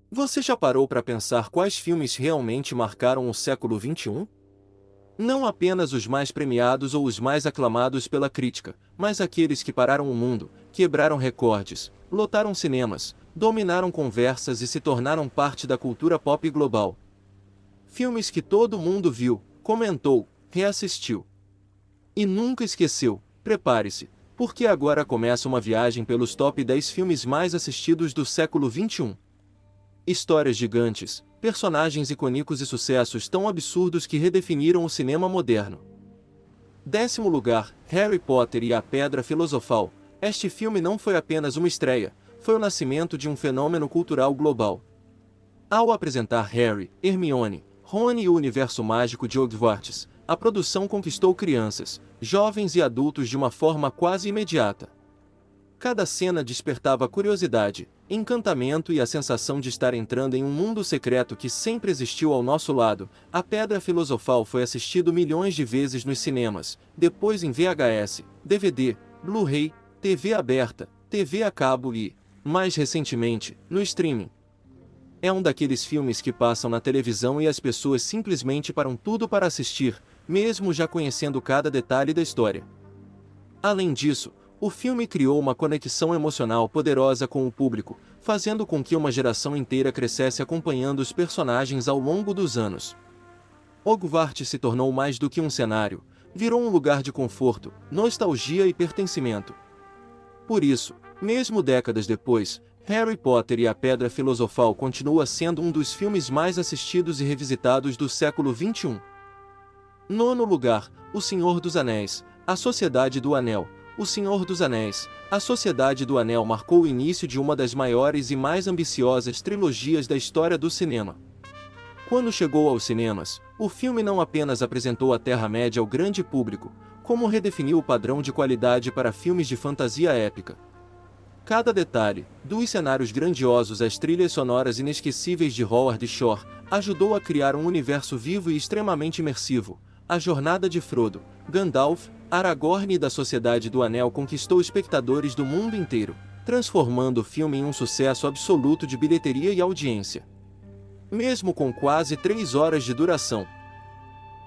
Você já parou para pensar quais filmes realmente marcaram o século XXI? Não apenas os mais premiados ou os mais aclamados pela crítica, mas aqueles que pararam o mundo, quebraram recordes, lotaram cinemas, dominaram conversas e se tornaram parte da cultura pop global. Filmes que todo mundo viu, comentou, reassistiu e nunca esqueceu. Prepare-se, porque agora começa uma viagem pelos top 10 filmes mais assistidos do século XXI. Histórias gigantes, personagens icônicos e sucessos tão absurdos que redefiniram o cinema moderno. 10º lugar, Harry Potter e a Pedra Filosofal. Este filme não foi apenas uma estreia, foi o nascimento de um fenômeno cultural global. Ao apresentar Harry, Hermione, Rony e o universo mágico de Hogwarts, a produção conquistou crianças, jovens e adultos de uma forma quase imediata. Cada cena despertava curiosidade, encantamento e a sensação de estar entrando em um mundo secreto que sempre existiu ao nosso lado. A Pedra Filosofal foi assistido milhões de vezes nos cinemas, depois em VHS, DVD, Blu-ray, TV aberta, TV a cabo e, mais recentemente, no streaming. É um daqueles filmes que passam na televisão e as pessoas simplesmente param tudo para assistir, mesmo já conhecendo cada detalhe da história. Além disso, o filme criou uma conexão emocional poderosa com o público, fazendo com que uma geração inteira crescesse acompanhando os personagens ao longo dos anos. Hogwarts se tornou mais do que um cenário, virou um lugar de conforto, nostalgia e pertencimento. Por isso, mesmo décadas depois, Harry Potter e a Pedra Filosofal continua sendo um dos filmes mais assistidos e revisitados do século XXI. 9º lugar, O Senhor dos Anéis, A Sociedade do Anel. O Senhor dos Anéis, A Sociedade do Anel marcou o início de uma das maiores e mais ambiciosas trilogias da história do cinema. Quando chegou aos cinemas, o filme não apenas apresentou a Terra-média ao grande público, como redefiniu o padrão de qualidade para filmes de fantasia épica. Cada detalhe, dos cenários grandiosos às trilhas sonoras inesquecíveis de Howard Shore, ajudou a criar um universo vivo e extremamente imersivo. A jornada de Frodo, Gandalf, Aragorn e da Sociedade do Anel conquistou espectadores do mundo inteiro, transformando o filme em um sucesso absoluto de bilheteria e audiência. Mesmo com quase 3 horas de duração,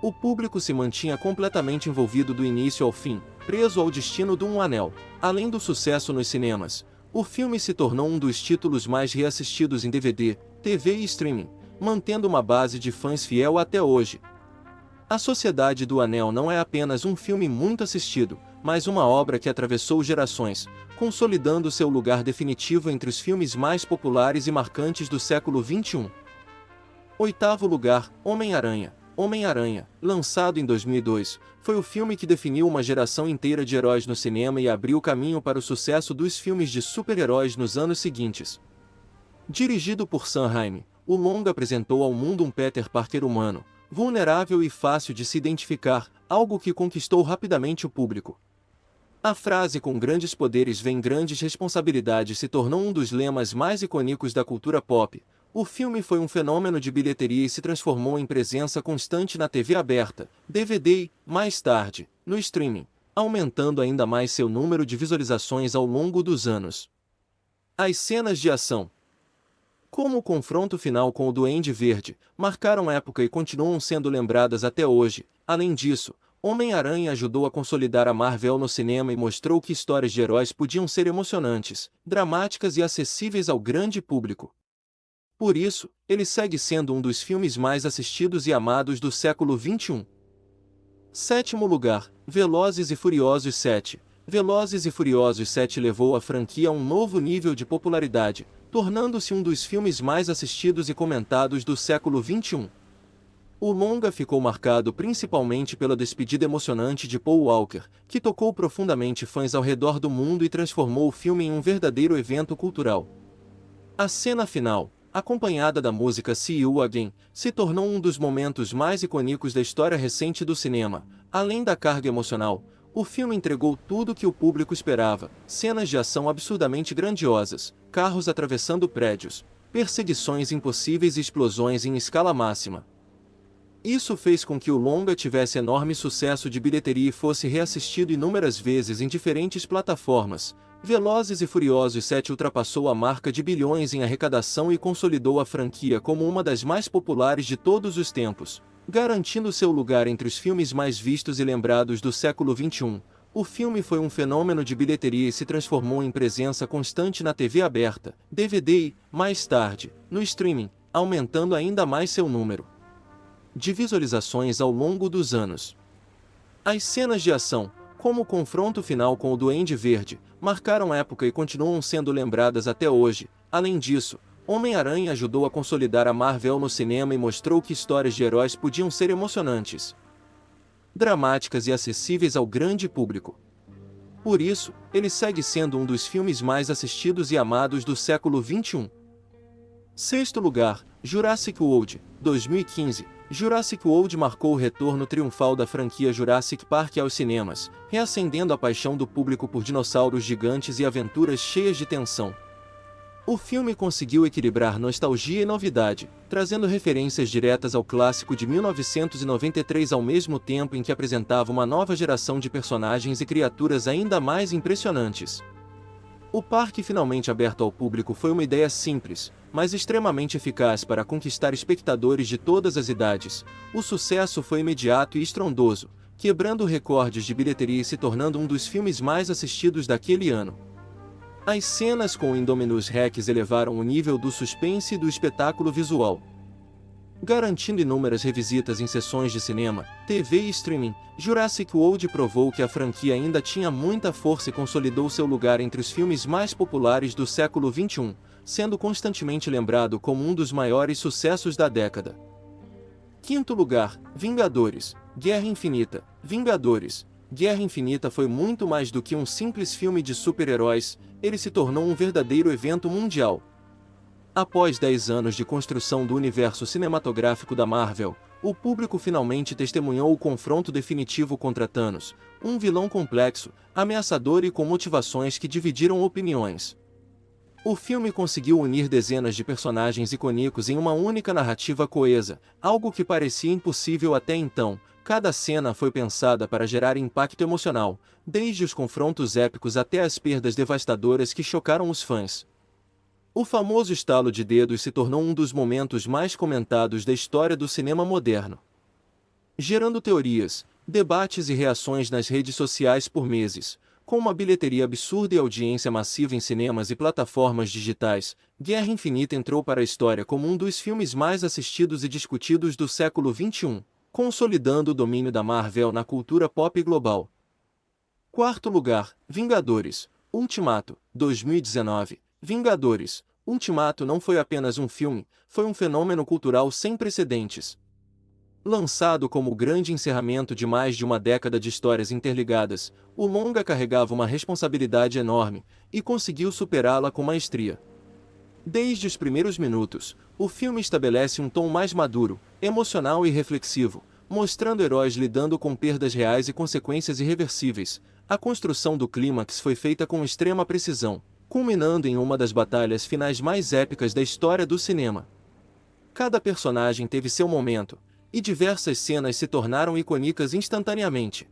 o público se mantinha completamente envolvido do início ao fim, preso ao destino de um anel. Além do sucesso nos cinemas, o filme se tornou um dos títulos mais reassistidos em DVD, TV e streaming, mantendo uma base de fãs fiel até hoje. A Sociedade do Anel não é apenas um filme muito assistido, mas uma obra que atravessou gerações, consolidando seu lugar definitivo entre os filmes mais populares e marcantes do século XXI. 8º lugar, Homem-Aranha. Homem-Aranha, lançado em 2002, foi o filme que definiu uma geração inteira de heróis no cinema e abriu o caminho para o sucesso dos filmes de super-heróis nos anos seguintes. Dirigido por Sam Raimi, o longa apresentou ao mundo um Peter Parker humano, vulnerável e fácil de se identificar, algo que conquistou rapidamente o público. A frase "com grandes poderes vem grandes responsabilidades" se tornou um dos lemas mais icônicos da cultura pop. O filme foi um fenômeno de bilheteria e se transformou em presença constante na TV aberta, DVD e, mais tarde, no streaming, aumentando ainda mais seu número de visualizações ao longo dos anos. As cenas de ação, como o confronto final com o Duende Verde, marcaram época e continuam sendo lembradas até hoje. Além disso, Homem-Aranha ajudou a consolidar a Marvel no cinema e mostrou que histórias de heróis podiam ser emocionantes, dramáticas e acessíveis ao grande público. Por isso, ele segue sendo um dos filmes mais assistidos e amados do século XXI. 7º lugar, Velozes e Furiosos 7. Velozes e Furiosos 7 levou a franquia a um novo nível de popularidade, tornando-se um dos filmes mais assistidos e comentados do século XXI. O longa ficou marcado principalmente pela despedida emocionante de Paul Walker, que tocou profundamente fãs ao redor do mundo e transformou o filme em um verdadeiro evento cultural. A cena final, acompanhada da música See You Again, se tornou um dos momentos mais icônicos da história recente do cinema. Além da carga emocional, o filme entregou tudo o que o público esperava: cenas de ação absurdamente grandiosas, carros atravessando prédios, perseguições impossíveis e explosões em escala máxima. Isso fez com que o longa tivesse enorme sucesso de bilheteria e fosse reassistido inúmeras vezes em diferentes plataformas, Velozes e Furiosos 7 ultrapassou a marca de bilhões em arrecadação e consolidou a franquia como uma das mais populares de todos os tempos, garantindo seu lugar entre os filmes mais vistos e lembrados do século XXI. O filme foi um fenômeno de bilheteria e se transformou em presença constante na TV aberta, DVD e, mais tarde, no streaming, aumentando ainda mais seu número de visualizações ao longo dos anos. As cenas de ação, como o confronto final com o Duende Verde, marcaram época e continuam sendo lembradas até hoje. Além disso, Homem-Aranha ajudou a consolidar a Marvel no cinema e mostrou que histórias de heróis podiam ser emocionantes, dramáticas e acessíveis ao grande público. Por isso, ele segue sendo um dos filmes mais assistidos e amados do século XXI. Sexto lugar, Jurassic World, 2015. Jurassic World marcou o retorno triunfal da franquia Jurassic Park aos cinemas, reacendendo a paixão do público por dinossauros gigantes e aventuras cheias de tensão. O filme conseguiu equilibrar nostalgia e novidade, trazendo referências diretas ao clássico de 1993 ao mesmo tempo em que apresentava uma nova geração de personagens e criaturas ainda mais impressionantes. O parque finalmente aberto ao público foi uma ideia simples, mas extremamente eficaz para conquistar espectadores de todas as idades. O sucesso foi imediato e estrondoso, quebrando recordes de bilheteria e se tornando um dos filmes mais assistidos daquele ano. As cenas com o Indominus Rex elevaram o nível do suspense e do espetáculo visual, garantindo inúmeras revisitas em sessões de cinema, TV e streaming. Jurassic World provou que a franquia ainda tinha muita força e consolidou seu lugar entre os filmes mais populares do século XXI, sendo constantemente lembrado como um dos maiores sucessos da década. Quinto lugar, Vingadores, Guerra Infinita. Vingadores, Guerra Infinita foi muito mais do que um simples filme de super-heróis, ele se tornou um verdadeiro evento mundial. Após 10 anos de construção do universo cinematográfico da Marvel, o público finalmente testemunhou o confronto definitivo contra Thanos, um vilão complexo, ameaçador e com motivações que dividiram opiniões. O filme conseguiu unir dezenas de personagens icônicos em uma única narrativa coesa, algo que parecia impossível até então. Cada cena foi pensada para gerar impacto emocional, desde os confrontos épicos até as perdas devastadoras que chocaram os fãs. O famoso estalo de dedos se tornou um dos momentos mais comentados da história do cinema moderno, gerando teorias, debates e reações nas redes sociais por meses. Com uma bilheteria absurda e audiência massiva em cinemas e plataformas digitais, Guerra Infinita entrou para a história como um dos filmes mais assistidos e discutidos do século XXI, consolidando o domínio da Marvel na cultura pop global. Quarto lugar, Vingadores, Ultimato, 2019. Vingadores, Ultimato não foi apenas um filme, foi um fenômeno cultural sem precedentes. Lançado como o grande encerramento de mais de uma década de histórias interligadas, o longa carregava uma responsabilidade enorme, e conseguiu superá-la com maestria. Desde os primeiros minutos, o filme estabelece um tom mais maduro, emocional e reflexivo, mostrando heróis lidando com perdas reais e consequências irreversíveis. A construção do clímax foi feita com extrema precisão, culminando em uma das batalhas finais mais épicas da história do cinema. Cada personagem teve seu momento, e diversas cenas se tornaram icônicas instantaneamente,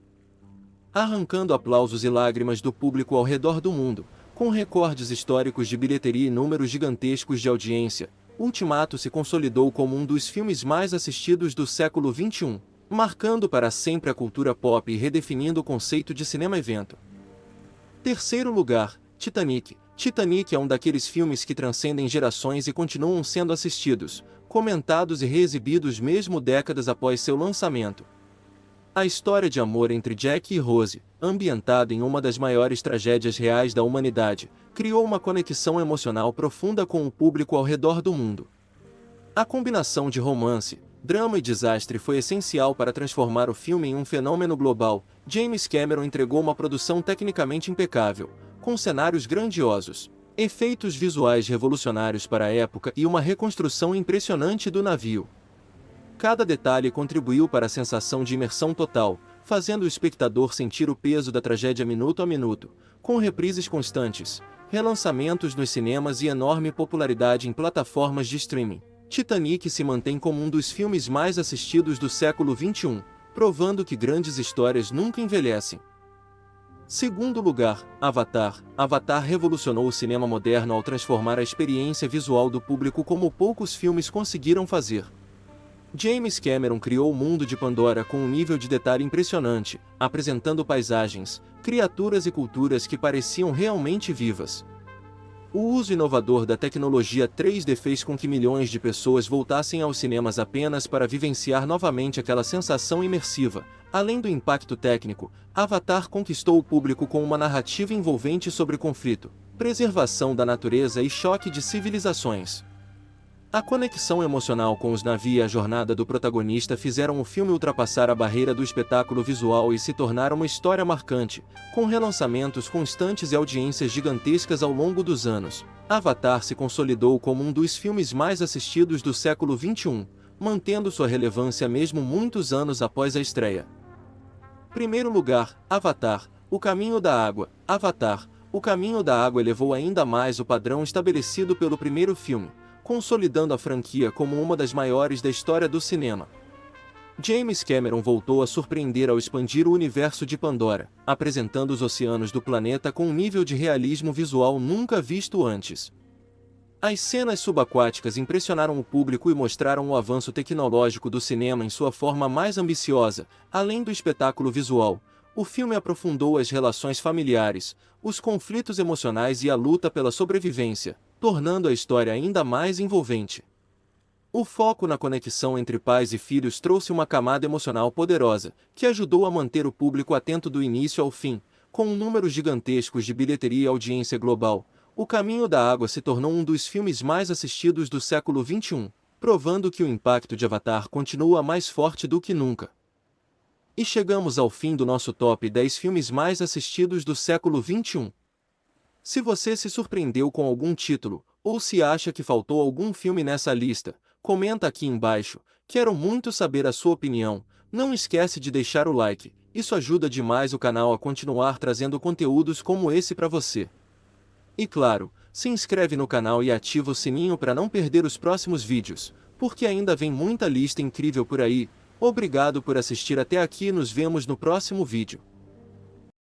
arrancando aplausos e lágrimas do público ao redor do mundo. Com recordes históricos de bilheteria e números gigantescos de audiência, Ultimato se consolidou como um dos filmes mais assistidos do século XXI, marcando para sempre a cultura pop e redefinindo o conceito de cinema-evento. Terceiro lugar, Titanic. Titanic é um daqueles filmes que transcendem gerações e continuam sendo assistidos, comentados e reexibidos mesmo décadas após seu lançamento. A história de amor entre Jack e Rose, ambientada em uma das maiores tragédias reais da humanidade, criou uma conexão emocional profunda com o público ao redor do mundo. A combinação de romance, drama e desastre foi essencial para transformar o filme em um fenômeno global. James Cameron entregou uma produção tecnicamente impecável, com cenários grandiosos, efeitos visuais revolucionários para a época e uma reconstrução impressionante do navio. Cada detalhe contribuiu para a sensação de imersão total, fazendo o espectador sentir o peso da tragédia minuto a minuto, com reprises constantes, relançamentos nos cinemas e enorme popularidade em plataformas de streaming. Titanic se mantém como um dos filmes mais assistidos do século XXI, provando que grandes histórias nunca envelhecem. Segundo lugar, Avatar. Avatar revolucionou o cinema moderno ao transformar a experiência visual do público como poucos filmes conseguiram fazer. James Cameron criou o mundo de Pandora com um nível de detalhe impressionante, apresentando paisagens, criaturas e culturas que pareciam realmente vivas. O uso inovador da tecnologia 3D fez com que milhões de pessoas voltassem aos cinemas apenas para vivenciar novamente aquela sensação imersiva. Além do impacto técnico, Avatar conquistou o público com uma narrativa envolvente sobre conflito, preservação da natureza e choque de civilizações. A conexão emocional com os navios e a jornada do protagonista fizeram o filme ultrapassar a barreira do espetáculo visual e se tornar uma história marcante, com relançamentos constantes e audiências gigantescas ao longo dos anos. Avatar se consolidou como um dos filmes mais assistidos do século XXI, mantendo sua relevância mesmo muitos anos após a estreia. Primeiro lugar, Avatar, O Caminho da Água. Avatar, O Caminho da Água elevou ainda mais o padrão estabelecido pelo primeiro filme, consolidando a franquia como uma das maiores da história do cinema. James Cameron voltou a surpreender ao expandir o universo de Pandora, apresentando os oceanos do planeta com um nível de realismo visual nunca visto antes. As cenas subaquáticas impressionaram o público e mostraram o avanço tecnológico do cinema em sua forma mais ambiciosa. Além do espetáculo visual, o filme aprofundou as relações familiares, os conflitos emocionais e a luta pela sobrevivência, tornando a história ainda mais envolvente. O foco na conexão entre pais e filhos trouxe uma camada emocional poderosa, que ajudou a manter o público atento do início ao fim. Com números gigantescos de bilheteria e audiência global, O Caminho da Água se tornou um dos filmes mais assistidos do século XXI, provando que o impacto de Avatar continua mais forte do que nunca. E chegamos ao fim do nosso top 10 filmes mais assistidos do século XXI. Se você se surpreendeu com algum título, ou se acha que faltou algum filme nessa lista, comenta aqui embaixo. Quero muito saber a sua opinião. Não esquece de deixar o like, isso ajuda demais o canal a continuar trazendo conteúdos como esse para você. E claro, se inscreve no canal e ativa o sininho para não perder os próximos vídeos, porque ainda vem muita lista incrível por aí. Obrigado por assistir até aqui e nos vemos no próximo vídeo.